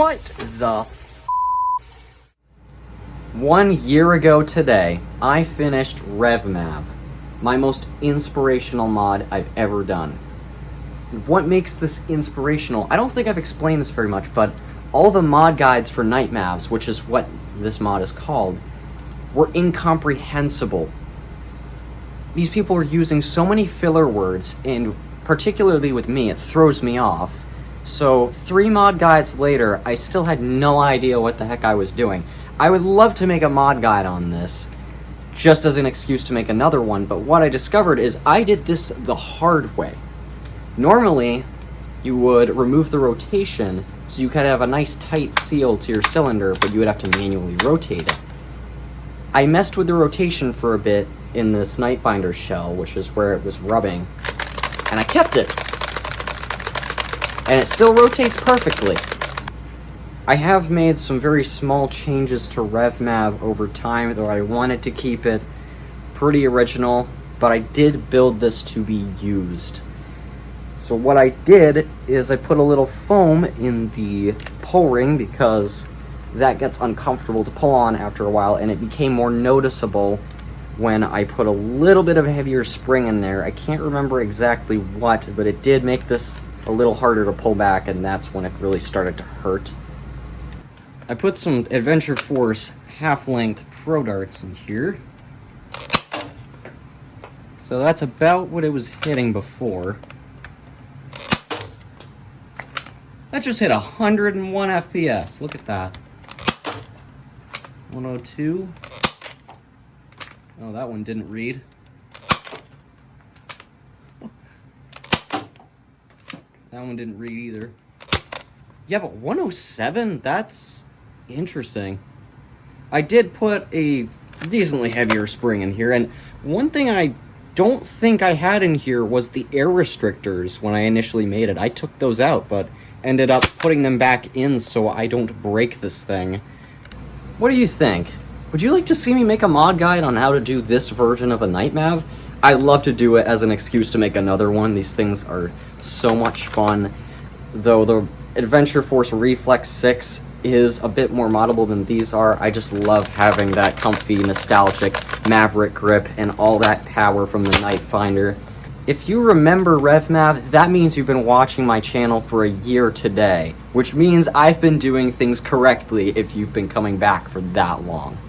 What the 1 year ago today, I finished Revmav, my most inspirational mod I've ever done. What makes this inspirational? I don't think I've explained this very much, but all the mod guides for Nightmavs, which is what this mod is called, were incomprehensible. These people are using so many filler words, and particularly with me, it throws me off. So 3 mod guides later, I still had no idea what the heck I was doing. I would love to make a mod guide on this, just as an excuse to make another one, but what I discovered is I did this the hard way. Normally, you would remove the rotation, so you could have a nice tight seal to your cylinder, but you would have to manually rotate it. I messed with the rotation for a bit in this Nightfinder shell, which is where it was rubbing, and I kept it. And it still rotates perfectly. I have made some very small changes to Revmav over time, though I wanted to keep it pretty original, but I did build this to be used. So what I did is I put a little foam in the pull ring because that gets uncomfortable to pull on after a while, and it became more noticeable when I put a little bit of a heavier spring in there. I can't remember exactly what, but it did make this a little harder to pull back, and that's when it really started to hurt. I put some Adventure Force half-length Pro Darts in here. So that's about what it was hitting before. That just hit 101 FPS. Look at that. 102. Oh, that one didn't read. That one didn't read either. Yeah, but 107? That's interesting. I did put a decently heavier spring in here, and one thing I don't think I had in here was the air restrictors when I initially made it. I took those out, but ended up putting them back in so I don't break this thing. What do you think? Would you like to see me make a mod guide on how to do this version of a Nightmav? I'd love to do it as an excuse to make another one. These things are so much fun. Though the Adventure Force Reflex 6 is a bit more moddable than these are. I just love having that comfy, nostalgic Maverick grip and all that power from the Nightfinder. If you remember Revmav, that means you've been watching my channel for a year today, which means I've been doing things correctly if you've been coming back for that long.